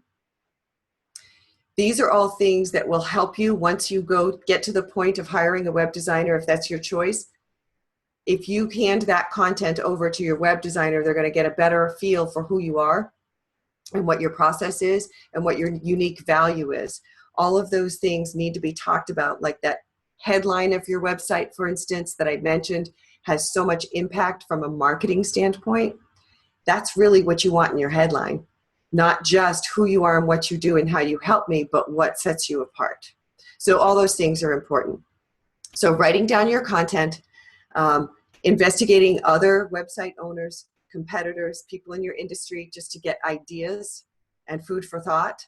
Speaker 1: These are all things that will help you once you get to the point of hiring a web designer, if that's your choice. If you hand that content over to your web designer, they're going to get a better feel for who you are and what your process is and what your unique value is. All of those things need to be talked about, like that headline of your website, for instance, that I mentioned, has so much impact from a marketing standpoint. That's really what you want in your headline, not just who you are and what you do and how you help me, but what sets you apart. So all those things are important. So writing down your content, investigating other website owners, competitors, people in your industry, just to get ideas and food for thought.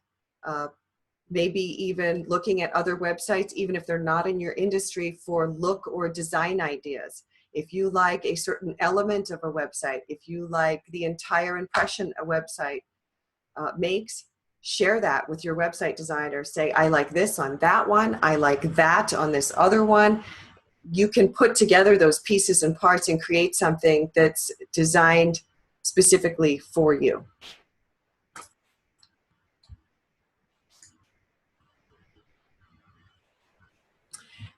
Speaker 1: Maybe even looking at other websites, even if they're not in your industry, for look or design ideas. If you like a certain element of a website, if you like the entire impression a website makes, share that with your website designer. Say, I like this on that one, I like that on this other one. You can put together those pieces and parts and create something that's designed specifically for you.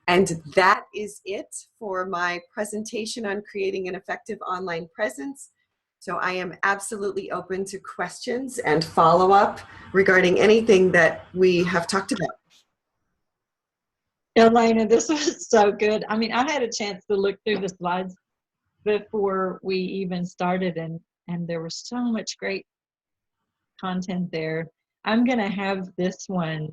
Speaker 1: And that is it for my presentation on creating an effective online presence. So I am absolutely open to questions and follow-up regarding anything that we have talked about.
Speaker 2: Eleina, this was so good. I mean, I had a chance to look through the slides before we even started, and there was so much great content there. I'm going to have this one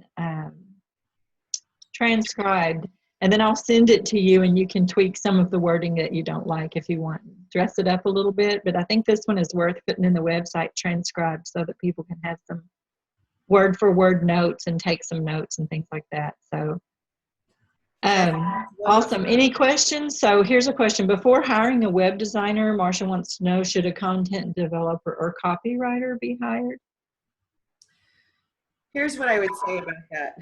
Speaker 2: transcribed, and then I'll send it to you, and you can tweak some of the wording that you don't like if you want. Dress it up a little bit, but I think this one is worth putting in the website transcribed so that people can have some word for word notes and take some notes and things like that. So awesome. Any questions? So here's a question. Before hiring a web designer, Marsha wants to know, should a content developer or copywriter be hired?
Speaker 1: Here's what I would say about that.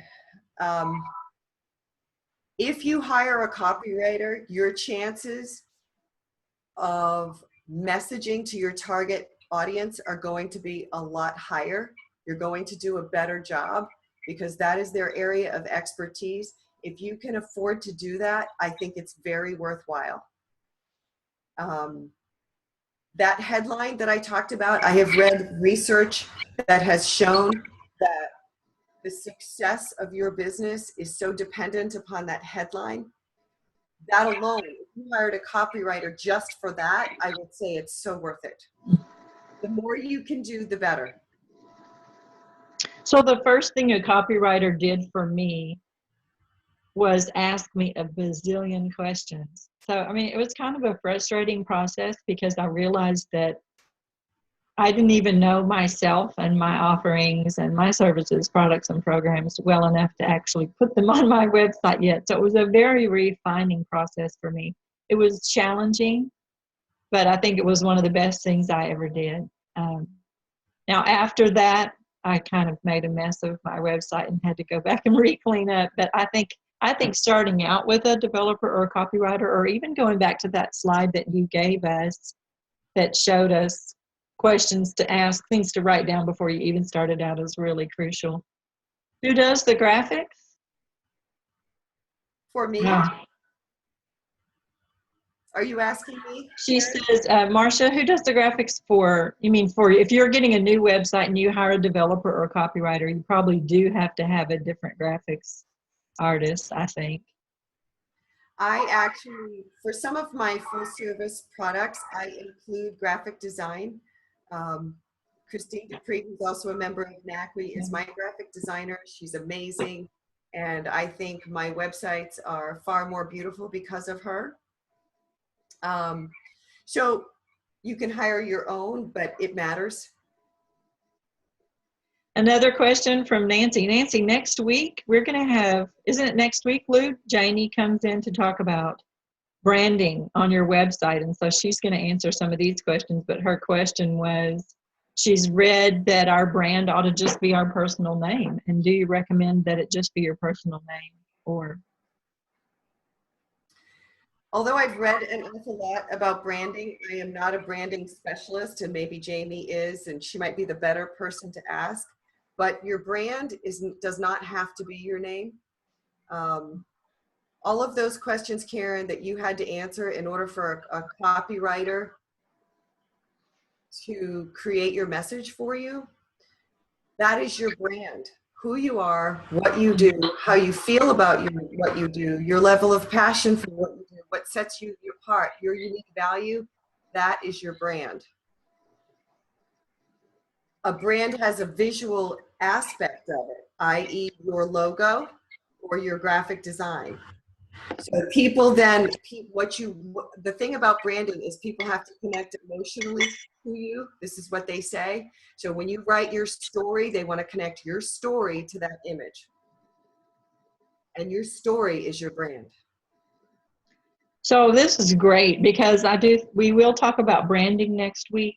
Speaker 1: If you hire a copywriter, your chances of messaging to your target audience are going to be a lot higher. You're going to do a better job because that is their area of expertise. If you can afford to do that, I think it's very worthwhile. That headline that I talked about, I have read research that has shown that the success of your business is so dependent upon that headline. That alone, if you hired a copywriter just for that, I would say it's so worth it. The more you can do, the better.
Speaker 2: So the first thing a copywriter did for me was ask me a bazillion questions. So, I mean, it was kind of a frustrating process because I realized that I didn't even know myself and my offerings and my services, products, and programs well enough to actually put them on my website yet. So it was a very refining process for me. It was challenging, but I think it was one of the best things I ever did. Now, after that, I kind of made a mess of my website and had to go back and re-clean up. But I think starting out with a developer or a copywriter, or even going back to that slide that you gave us that showed us questions to ask, things to write down before you even started out, is really crucial. Who does the graphics?
Speaker 1: For me?
Speaker 2: No.
Speaker 1: Are you asking me?
Speaker 2: She says, Marsha, who does the graphics for, you mean for, if you're getting a new website and you hire a developer or a copywriter, you probably do have to have a different graphics artist, I think.
Speaker 1: I actually, for some of my full service products, I include graphic design. Christine Dupree, who's also a member of NACWE, is my graphic designer. She's amazing. And I think my websites are far more beautiful because of her. So you can hire your own, but it matters.
Speaker 2: Another question from Nancy. Nancy, next week, we're going to have, isn't it next week, Lou? Janie comes in to talk about branding on your website. And so she's going to answer some of these questions. But her question was, she's read that our brand ought to just be our personal name. And do you recommend that it just be your personal name? Or
Speaker 1: although I've read an awful lot about branding, I am not a branding specialist, and maybe Jamie is, and she might be the better person to ask. But your brand does not have to be your name. All of those questions, Karen, that you had to answer in order for a copywriter to create your message for you, that is your brand. Who you are, what you do, how you feel about what you do, your level of passion for what you do, what sets you apart, your unique value, that is your brand. a brand has a visual aspect of it, i.e. your logo or your graphic design. So people then, the thing about branding is people have to connect emotionally to you. This is what they say. So when you write your story, they want to connect your story to that image. And your story is your brand.
Speaker 2: So this is great because we will talk about branding next week.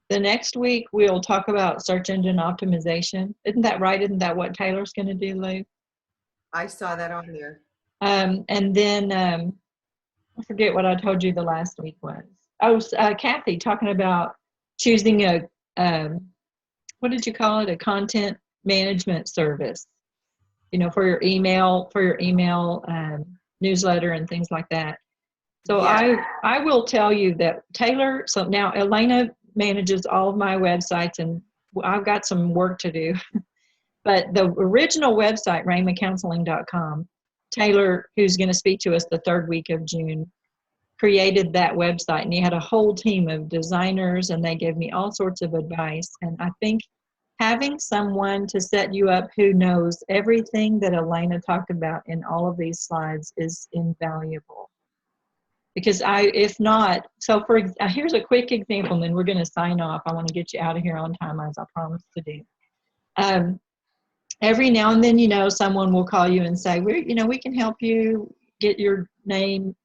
Speaker 2: The next week we'll talk about search engine optimization. Isn't that right? Isn't that what Taylor's going to do, Lou?
Speaker 1: I saw that on there.
Speaker 2: And then I forget what I told you the last week was. Oh, Kathy talking about choosing what did you call it? A content management service, for your email newsletter and things like that. So
Speaker 1: Yeah.
Speaker 2: I will tell you that Taylor, so now Eleina manages all of my websites, and I've got some work to do. But the original website, RaymaCounseling.com, Taylor, who's going to speak to us the third week of June, created that website, and he had a whole team of designers, and they gave me all sorts of advice. And I think having someone to set you up who knows everything that Eleina talked about in all of these slides is invaluable. Because if not, so here's a quick example, and then we're going to sign off. I want to get you out of here on time, as I promised to do. Every now and then, someone will call you and say, we can help you get your name.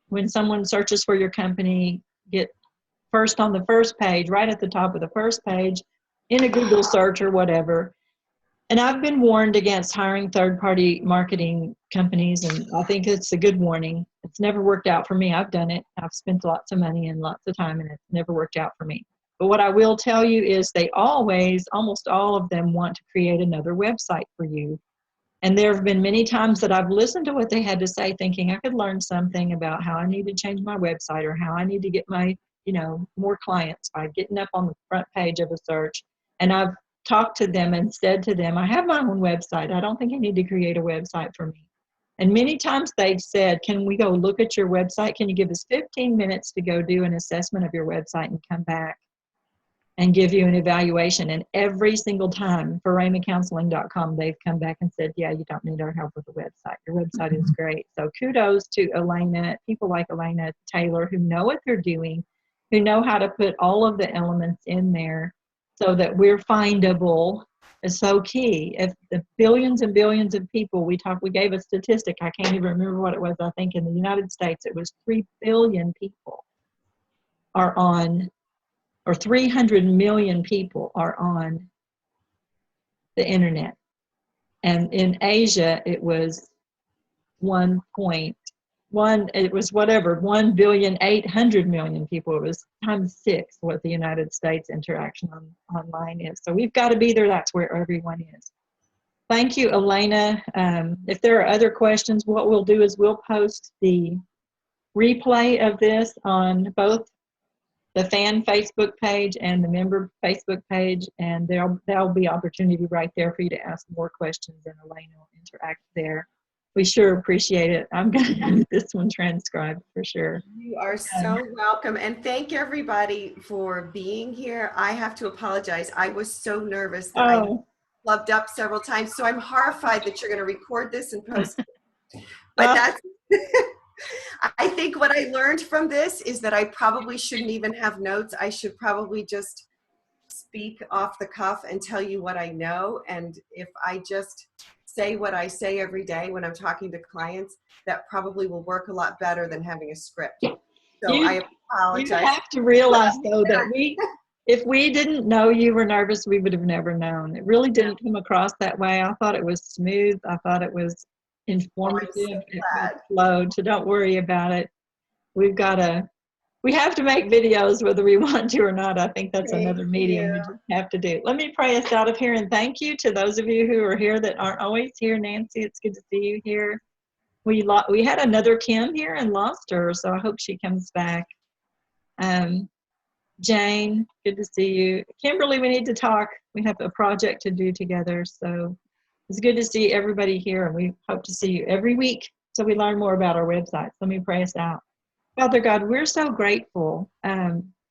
Speaker 2: When someone searches for your company, get first on the first page, right at the top of the first page, in a Google search or whatever. And I've been warned against hiring third-party marketing companies, and I think it's a good warning. It's never worked out for me. I've done it. I've spent lots of money and lots of time, and it's never worked out for me. But what I will tell you is they almost all of them want to create another website for you. And there have been many times that I've listened to what they had to say, thinking I could learn something about how I need to change my website or how I need to get my, more clients by getting up on the front page of a search. And I've talked to them and said to them, I have my own website. I don't think you need to create a website for me. And many times they've said, can we go look at your website? Can you give us 15 minutes to go do an assessment of your website and come back and give you an evaluation? And every single time for RaymaCounseling.com, they've come back and said, yeah, you don't need our help with the website. Your website is great. So kudos to Eleina, people like Eleina Taylor, who know what they're doing, who know how to put all of the elements in there so that we're findable is so key. If the billions and billions of people we gave a statistic, I can't even remember what it was. I think in the United States, it was 3 billion people are on, or 300 million people are on the internet. And in Asia, it was 1,800,000,000 people. It was times 6 what the United States interaction online is. So we've got to be there. That's where everyone is. Thank you, Eleina. If there are other questions, what we'll do is we'll post the replay of this on both the fan Facebook page and the member Facebook page, and there'll be opportunity right there for you to ask more questions, and Eleina will interact there. We sure appreciate it. I'm going to have this one transcribed for sure.
Speaker 1: You are so welcome. And thank everybody for being here. I have to apologize. I was so nervous that I flubbed up several times. So I'm horrified that you're going to record this and post it. But that's, I think what I learned from this is that I probably shouldn't even have notes. I should probably just speak off the cuff and tell you what I know. And if I just say what I say every day when I'm talking to clients, that probably will work a lot better than having a script. So I apologize.
Speaker 2: You have to realize, though, that if we didn't know you were nervous, we would have never known. It really didn't come across that way. I thought it was smooth. I thought it was informative. It was flowed. So don't worry about it. We have to make videos whether we want to or not. I think that's another meeting we just have to do. Let me pray us out of here, and thank you to those of you who are here that aren't always here. Nancy, it's good to see you here. We had another Kim here and lost her, so I hope she comes back. Jane, good to see you. Kimberly, we need to talk. We have a project to do together, so it's good to see everybody here, and we hope to see you every week so we learn more about our websites. Let me pray us out. Father God, we're so grateful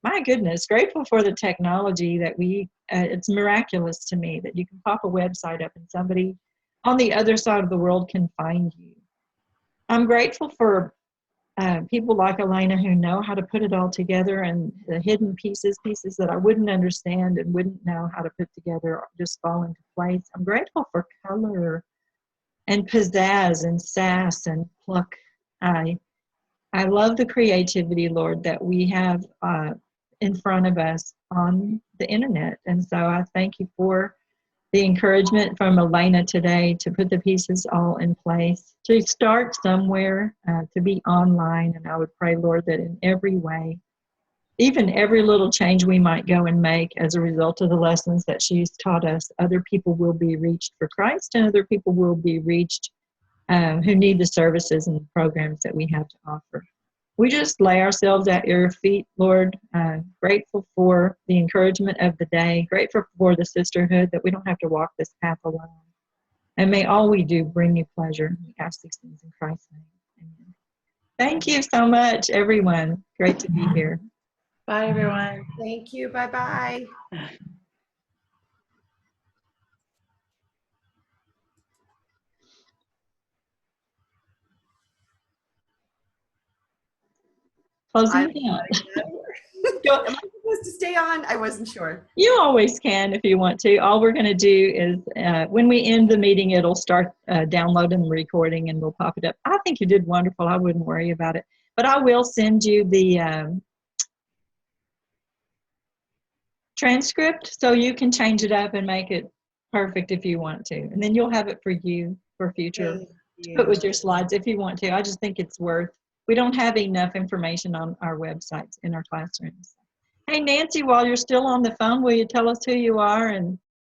Speaker 2: my goodness, grateful for the technology that it's miraculous to me that you can pop a website up and somebody on the other side of the world can find you. I'm grateful for people like Eleina who know how to put it all together, and the hidden pieces that I wouldn't understand and wouldn't know how to put together just fall into place. I'm grateful for color and pizzazz and sass and pluck. I love the creativity, Lord, that we have in front of us on the internet. And so I thank you for the encouragement from Eleina today to put the pieces all in place, to start somewhere, to be online. And I would pray, Lord, that in every way, even every little change we might go and make as a result of the lessons that she's taught us, other people will be reached for Christ, and other people will be reached who need the services and the programs that we have to offer. We just lay ourselves at your feet, Lord, grateful for the encouragement of the day, grateful for the sisterhood that we don't have to walk this path alone. And may all we do bring you pleasure. We ask these things in Christ's name. Amen. Thank you so much, everyone. Great to be here.
Speaker 3: Bye, everyone.
Speaker 1: Thank you. Bye-bye.
Speaker 2: Closing down.
Speaker 1: Am I supposed to stay on? I wasn't sure.
Speaker 2: You always can if you want to. All we're going to do is when we end the meeting, it'll start downloading the recording and we'll pop it up. I think you did wonderful. I wouldn't worry about it. But I will send you the transcript so you can change it up and make it perfect if you want to. And then you'll have it for you for future. Put with your slides if you want to. I just think it's worth. We don't have enough information on our websites in our classrooms. Hey, Nancy, while you're still on the phone, will you tell us who you are and